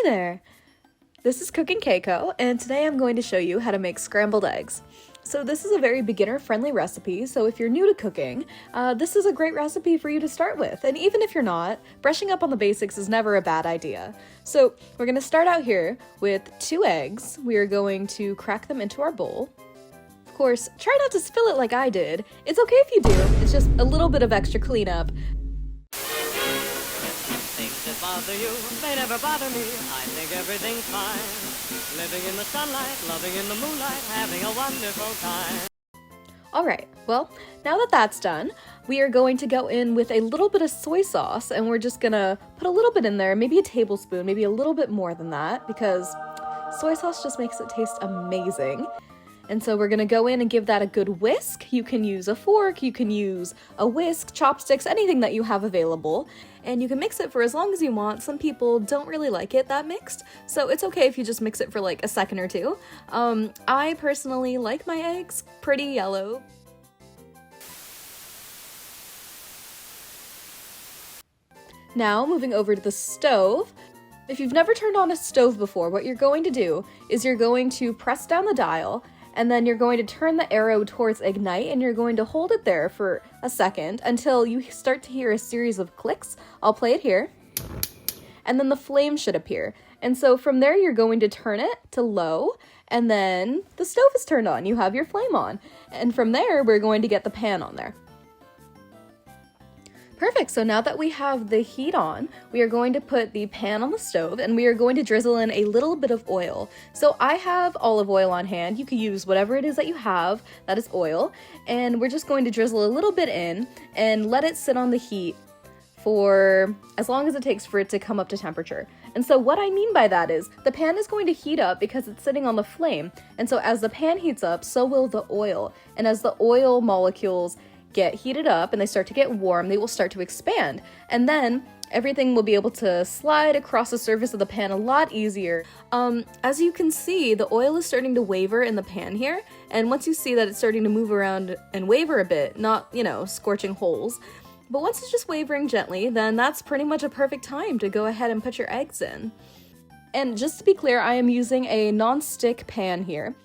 there! This is Cooking Keiko, and today I'm going to show you how to make scrambled eggs. So this is a very beginner-friendly recipe, so if you're new to cooking, this is a great recipe for you to start with. And even if you're not, brushing up on the basics is never a bad idea. So we're going to start out here with 2 eggs. We are going to crack them into our bowl. Of course, try not to spill it like I did. It's okay if you do, it's just a little bit of extra cleanup. Things that bother you, they never bother me. I think everything's fine. Living in the sunlight, loving in the moonlight, having a wonderful time. Alright, well, now that that's done, we are going to go in with a little bit of soy sauce, and we're just gonna put a little bit in there, maybe a tablespoon, maybe a little bit more than that, because soy sauce just makes it taste amazing. And so we're gonna go in and give that a good whisk. You can use a fork, you can use a whisk, chopsticks, anything that you have available. And you can mix it for as long as you want. Some people don't really like it that mixed, so it's okay if you just mix it for like a second or two. I personally like my eggs pretty yellow. Now, moving over to the stove. If you've never turned on a stove before, what you're going to do is you're going to press down the dial, and then you're going to turn the arrow towards ignite, and you're going to hold it there for a second until you start to hear a series of clicks. I'll play it here. And then the flame should appear. And so from there, you're going to turn it to low, and then the stove is turned on. You have your flame on. And from there, we're going to get the pan on there. Perfect, so now that we have the heat on, we are going to put the pan on the stove and we are going to drizzle in a little bit of oil. So I have olive oil on hand. You can use whatever it is that you have that is oil, and we're just going to drizzle a little bit in and let it sit on the heat for as long as it takes for it to come up to temperature. And so what I mean by that is the pan is going to heat up because it's sitting on the flame, and so as the pan heats up, so will the oil, and as the oil molecules get heated up and they start to get warm, they will start to expand, and then everything will be able to slide across the surface of the pan a lot easier. As you can see, the oil is starting to waver in the pan here, and once you see that it's starting to move around and waver a bit, not, scorching holes, but once it's just wavering gently, then that's pretty much a perfect time to go ahead and put your eggs in. And just to be clear, I am using a non-stick pan here.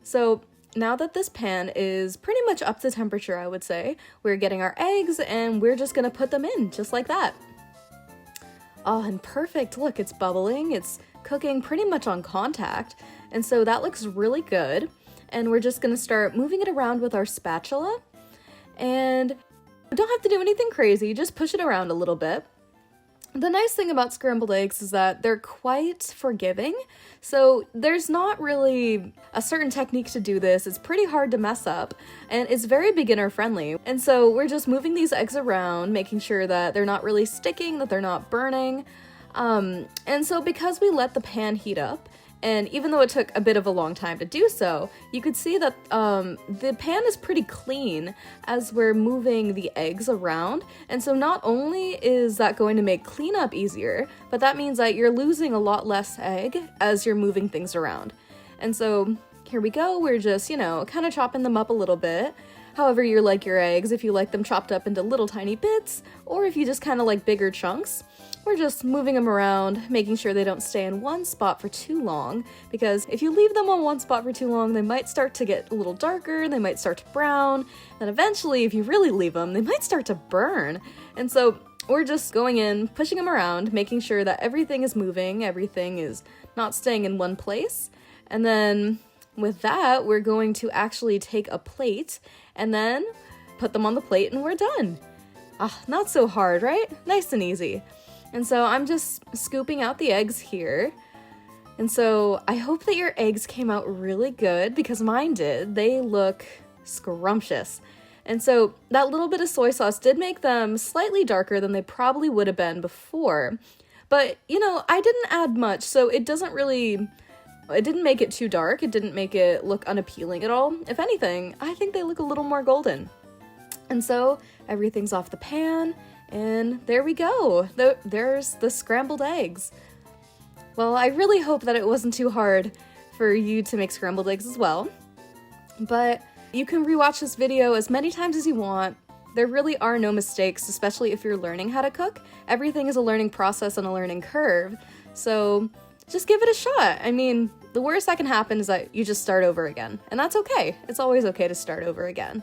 So now that this pan is pretty much up to temperature, I would say, we're getting our eggs and we're just gonna put them in just like that. Oh, and perfect. Look, it's bubbling. It's cooking pretty much on contact. And so that looks really good. And we're just gonna start moving it around with our spatula. And we don't have to do anything crazy, just push it around a little bit. The nice thing about scrambled eggs is that they're quite forgiving, so there's not really a certain technique to do this. It's pretty hard to mess up, and it's very beginner friendly. And so we're just moving these eggs around, making sure that they're not really sticking, that they're not burning. And so because we let the pan heat up, and even though it took a bit of a long time to do so, you could see that the pan is pretty clean as we're moving the eggs around. And so not only is that going to make cleanup easier, but that means that you're losing a lot less egg as you're moving things around. And so here we go, we're just, kind of chopping them up a little bit. However you like your eggs, if you like them chopped up into little tiny bits, or if you just kind of like bigger chunks. We're just moving them around, making sure they don't stay in one spot for too long, because if you leave them on one spot for too long, they might start to get a little darker, they might start to brown, and eventually, if you really leave them, they might start to burn. And so we're just going in, pushing them around, making sure that everything is moving, everything is not staying in one place. And then with that, we're going to actually take a plate and then put them on the plate and we're done. Ah, not so hard, right? Nice and easy. And so I'm just scooping out the eggs here. And so I hope that your eggs came out really good because mine did. They look scrumptious. And so that little bit of soy sauce did make them slightly darker than they probably would have been before. But, I didn't add much, so it didn't make it too dark. It didn't make it look unappealing at all. If anything, I think they look a little more golden. And so everything's off the pan. And there we go. There's the scrambled eggs. Well, I really hope that it wasn't too hard for you to make scrambled eggs as well. But you can rewatch this video as many times as you want. There really are no mistakes, especially if you're learning how to cook. Everything is a learning process and a learning curve. So just give it a shot. I mean, the worst that can happen is that you just start over again, and that's okay. It's always okay to start over again.